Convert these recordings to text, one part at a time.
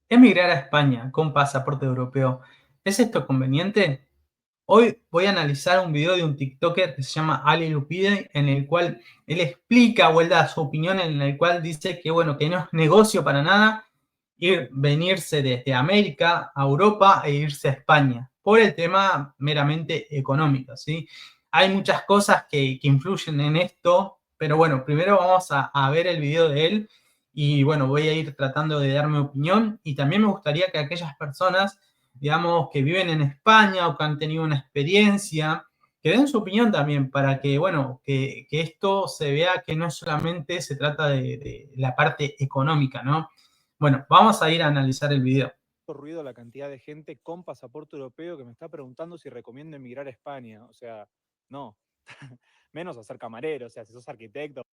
Emigrar a España con pasaporte europeo, ¿es esto conveniente? Hoy voy a analizar un video de un TikToker que se llama Ali Lupide, en el cual él explica o él da su opinión, en el cual dice que, bueno, que no es negocio para nada venirse desde América a Europa e irse a España, por el tema meramente económico, ¿sí? Hay muchas cosas que influyen en esto, pero bueno, primero vamos a ver el video de él y bueno, voy a ir tratando de dar mi opinión y también me gustaría que aquellas personas, digamos, que viven en España o que han tenido una experiencia, que den su opinión también para que, bueno, que esto se vea que no solamente se trata de la parte económica, ¿no? Bueno, vamos a ir a analizar el video. Ruido la cantidad de gente con pasaporte europeo que me está preguntando si recomiendo emigrar a España. O sea, no. Menos a ser camarero, o sea, si sos arquitecto.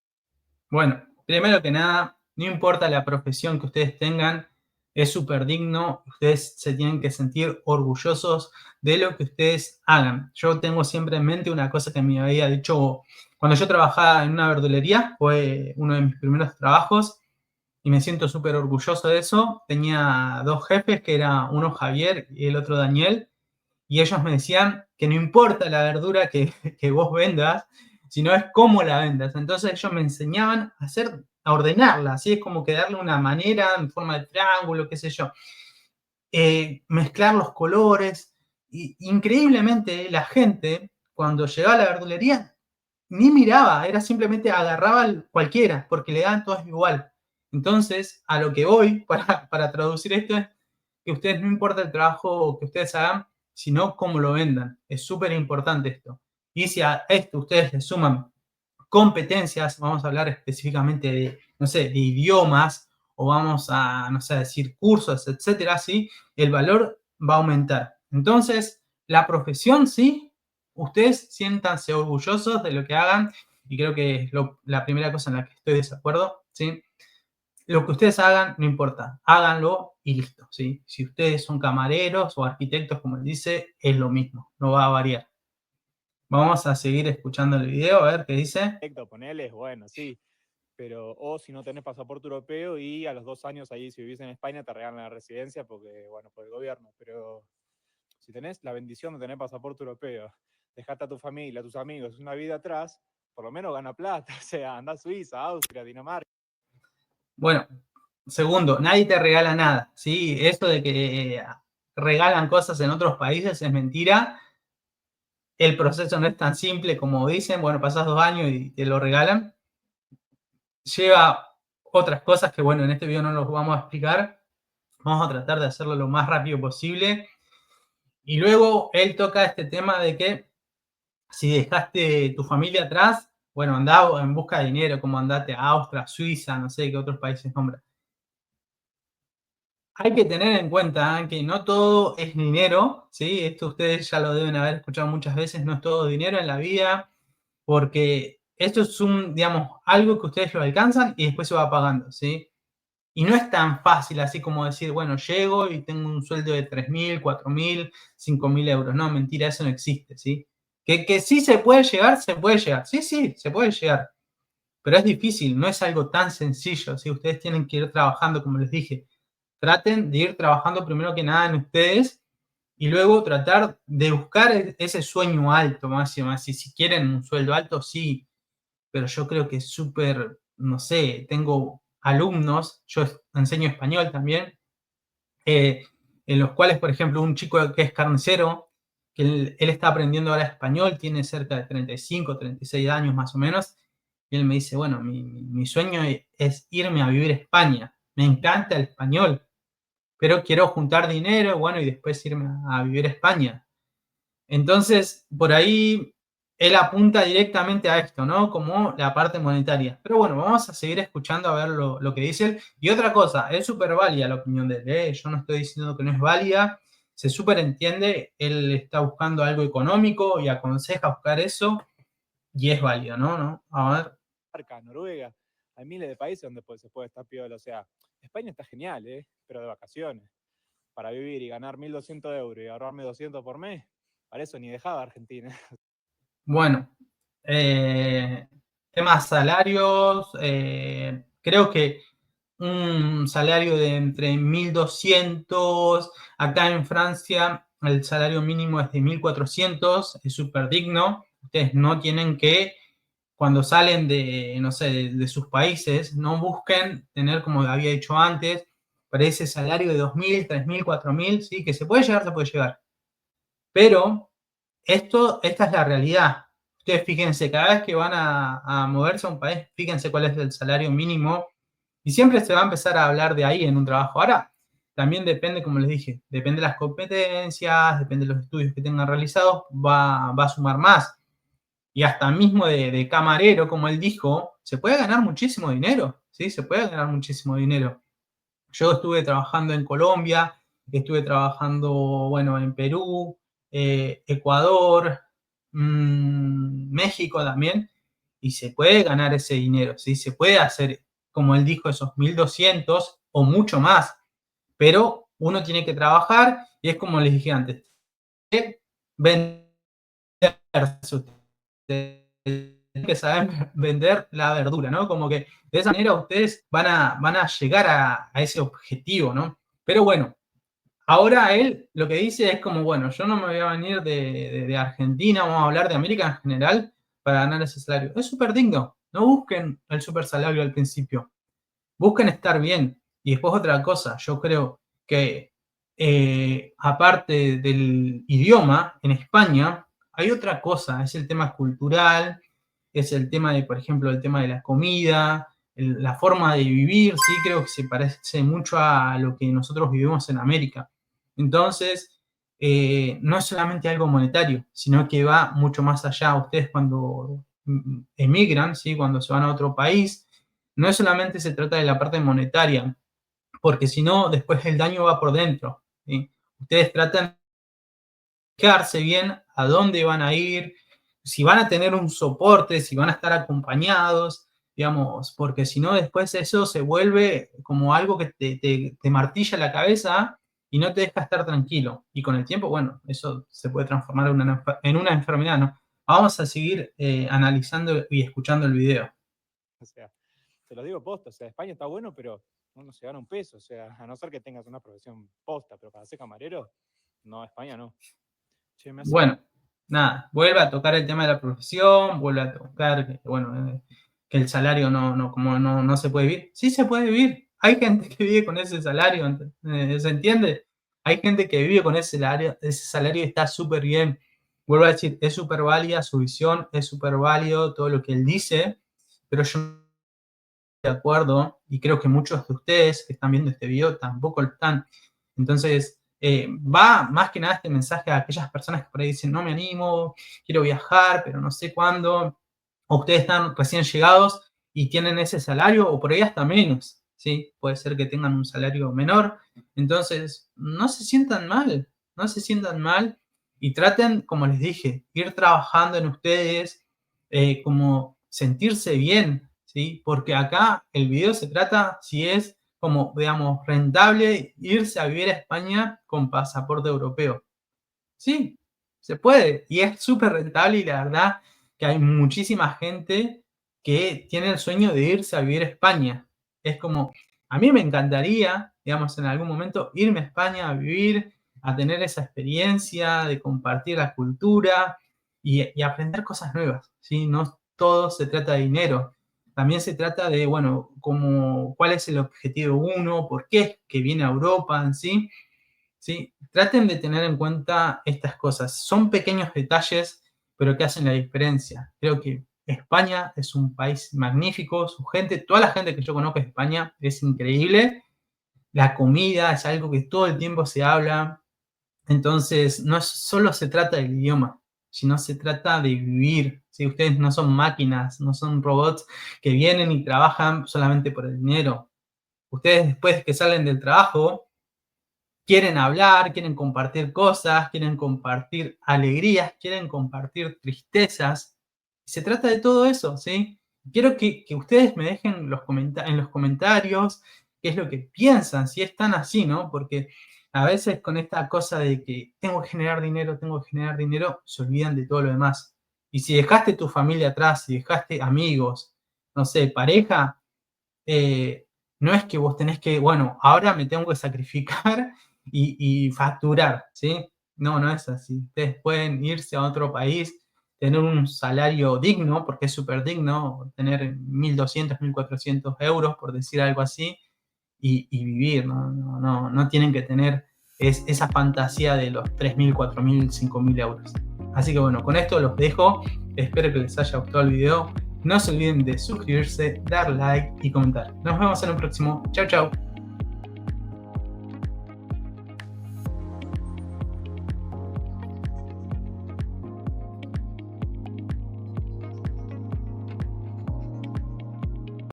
Bueno, primero que nada, no importa la profesión que ustedes tengan, es súper digno, ustedes se tienen que sentir orgullosos de lo que ustedes hagan. Yo tengo siempre en mente una cosa que me había dicho cuando yo trabajaba en una verdulería, fue uno de mis primeros trabajos y me siento súper orgulloso de eso. Tenía dos jefes, que era uno Javier y el otro Daniel, y ellos me decían que no importa la verdura que vos vendas, sino es cómo la vendas. Entonces ellos me enseñaban a hacer, a ordenarla, así es como que darle una manera en forma de triángulo, qué sé yo. Mezclar los colores. Y, increíblemente la gente, cuando llegaba a la verdulería, ni miraba, era simplemente agarraba cualquiera, porque le daban todas igual. Entonces, a lo que voy para traducir esto es que ustedes no importa el trabajo que ustedes hagan, sino cómo lo vendan. Es súper importante esto. Y si a esto ustedes le suman competencias, vamos a hablar específicamente de, no sé, de idiomas, o vamos a, no sé, decir cursos, etcétera, ¿sí? El valor va a aumentar. Entonces, la profesión, sí, ustedes siéntanse orgullosos de lo que hagan, y creo que es la primera cosa en la que estoy de desacuerdo, ¿sí? Lo que ustedes hagan, no importa, háganlo y listo, ¿sí? Si ustedes son camareros o arquitectos, como él dice, es lo mismo, no va a variar. Vamos a seguir escuchando el video, a ver qué dice. Ponele, bueno, sí. Pero, o si no tenés pasaporte europeo y a los 2 años ahí, si vivís en España, te regalan la residencia porque, bueno, por el gobierno. Pero si tenés la bendición de tener pasaporte europeo, dejate a tu familia, a tus amigos, una vida atrás, por lo menos gana plata. O sea, anda a Suiza, Austria, Dinamarca. Bueno, segundo, nadie te regala nada, ¿sí? Esto de que regalan cosas en otros países es mentira. El proceso no es tan simple como dicen, bueno, pasas 2 años y te lo regalan. Lleva otras cosas que, bueno, en este video no los vamos a explicar. Vamos a tratar de hacerlo lo más rápido posible. Y luego él toca este tema de que si dejaste tu familia atrás, bueno, andá en busca de dinero, como andate a Austria, Suiza, no sé qué otros países nombra. Hay que tener en cuenta que no todo es dinero, ¿sí? Esto ustedes ya lo deben haber escuchado muchas veces, no es todo dinero en la vida, porque esto es digamos, algo que ustedes lo alcanzan y después se va pagando, ¿sí? Y no es tan fácil así como decir, bueno, llego y tengo un sueldo de 3.000, 4.000, 5.000 euros. No, mentira, eso no existe, ¿sí? Que sí se puede llegar, se puede llegar. Sí, sí, se puede llegar. Pero es difícil, no es algo tan sencillo, ¿sí? Ustedes tienen que ir trabajando, como les dije. Traten de ir trabajando primero que nada en ustedes y luego tratar de buscar ese sueño alto, máximo. Si quieren un sueldo alto, sí, pero yo creo que es súper, no sé, tengo alumnos, yo enseño español también, eh, en los cuales, por ejemplo, un chico que es carnicero, que él está aprendiendo ahora español, tiene cerca de 35, 36 años más o menos, y él me dice, bueno, mi sueño es irme a vivir a España, me encanta el español, pero quiero juntar dinero, bueno, y después irme a vivir a España. Entonces, por ahí él apunta directamente a esto, ¿no? Como la parte monetaria. Pero bueno, vamos a seguir escuchando a ver lo que dice él. Y otra cosa, es súper válida la opinión de él, ¿eh? Yo no estoy diciendo que no es válida, se súper entiende, él está buscando algo económico y aconseja buscar eso, y es válido, ¿no? A ver. Noruega. Hay miles de países donde se puede estar piola. O sea, España está genial, ¿eh? Pero de vacaciones. Para vivir y ganar 1.200 euros y ahorrarme 200 por mes, para eso ni dejaba Argentina. Bueno, temas salarios, creo que un salario de entre 1.200, acá en Francia el salario mínimo es de 1.400, es súper digno. Ustedes no tienen que, cuando salen de, no sé, de sus países, no busquen tener, como había dicho antes, para ese salario de 2.000, 3.000, 4.000, ¿sí? Que se puede llegar, se puede llegar. Pero esta es la realidad. Ustedes fíjense, cada vez que van a moverse a un país, fíjense cuál es el salario mínimo y siempre se va a empezar a hablar de ahí en un trabajo. Ahora, también depende, como les dije, depende de las competencias, depende de los estudios que tengan realizados, va a sumar más. Y hasta mismo de camarero, como él dijo, se puede ganar muchísimo dinero, ¿sí? Se puede ganar muchísimo dinero. Yo estuve trabajando en Colombia, estuve trabajando, bueno, en Perú, Ecuador, México también, y se puede ganar ese dinero, ¿sí? Se puede hacer, como él dijo, esos 1.200 o mucho más, pero uno tiene que trabajar y es como les dije antes, venderse, que saben vender la verdura, ¿no? Como que de esa manera ustedes van a llegar a ese objetivo, ¿no? Pero bueno, ahora él lo que dice es como, bueno, yo no me voy a venir de Argentina, vamos a hablar de América en general para ganar ese salario. Es súper digno, no busquen el súper salario al principio, busquen estar bien. Y después otra cosa, yo creo que aparte del idioma, en España hay otra cosa, es el tema cultural, es el tema de, por ejemplo, el tema de la comida, la forma de vivir, sí creo que se parece mucho a lo que nosotros vivimos en América. Entonces, no es solamente algo monetario, sino que va mucho más allá. Ustedes cuando emigran, ¿sí? Cuando se van a otro país, no solamente se trata de la parte monetaria, porque si no, después el daño va por dentro, ¿sí? Ustedes tratan fijarse bien a dónde van a ir, si van a tener un soporte, si van a estar acompañados, digamos, porque si no, después eso se vuelve como algo que te martilla la cabeza y no te deja estar tranquilo. Y con el tiempo, bueno, eso se puede transformar en una enfermedad, ¿no? Vamos a seguir analizando y escuchando el video. O sea, te lo digo posta, o sea, España está bueno, pero no se gana un peso, o sea, a no ser que tengas una profesión posta, pero para ser camarero, no, España no. Che, me hace... Bueno, nada, vuelve a tocar el tema de la profesión, vuelve a tocar que, bueno, que el salario no se puede vivir. Sí se puede vivir. Hay gente que vive con ese salario, ¿se entiende? Hay gente que vive con ese salario y está súper bien. Vuelvo a decir, es súper válida su visión, es súper válido todo lo que él dice, pero yo no estoy de acuerdo y creo que muchos de ustedes que están viendo este video tampoco lo están. Entonces, va más que nada este mensaje a aquellas personas que por ahí dicen, no me animo, quiero viajar, pero no sé cuándo, o ustedes están recién llegados y tienen ese salario, o por ahí hasta menos, ¿sí? Puede ser que tengan un salario menor. Entonces, no se sientan mal, no se sientan mal y traten, como les dije, ir trabajando en ustedes, como sentirse bien, ¿sí? Porque acá el video se trata si es como, digamos, rentable irse a vivir a España con pasaporte europeo. Sí, se puede. Y es súper rentable y la verdad que hay muchísima gente que tiene el sueño de irse a vivir a España. Es como, a mí me encantaría, digamos, en algún momento irme a España a vivir, a tener esa experiencia de compartir la cultura y aprender cosas nuevas, ¿sí? No todo se trata de dinero. También se trata de, bueno, como, cuál es el objetivo uno, por qué es que viene a Europa en sí. ¿Sí? Traten de tener en cuenta estas cosas. Son pequeños detalles, pero que hacen la diferencia. Creo que España es un país magnífico, su gente, toda la gente que yo conozco de España es increíble. La comida es algo que todo el tiempo se habla. Entonces, no solo se trata del idioma, sino se trata de vivir. ¿Sí? Ustedes no son máquinas, no son robots que vienen y trabajan solamente por el dinero. Ustedes después que salen del trabajo, quieren hablar, quieren compartir cosas, quieren compartir alegrías, quieren compartir tristezas. Se trata de todo eso, ¿sí? Quiero que ustedes me dejen en los comentarios qué es lo que piensan, si es tan así, ¿no? Porque a veces con esta cosa de que tengo que generar dinero, se olvidan de todo lo demás. Y si dejaste tu familia atrás, si dejaste amigos, no sé, pareja, eh, no es que vos tenés que, bueno, ahora me tengo que sacrificar y facturar, ¿sí? No, no es así. Ustedes pueden irse a otro país, tener un salario digno, porque es súper digno, tener 1.200, 1.400 euros, por decir algo así, y vivir, no tienen que tener esa fantasía de los 3.000, 4.000, 5.000 euros. Así que bueno, con esto los dejo. Espero que les haya gustado el video. No se olviden de suscribirse, dar like y comentar. Nos vemos en el próximo. Chao, chao.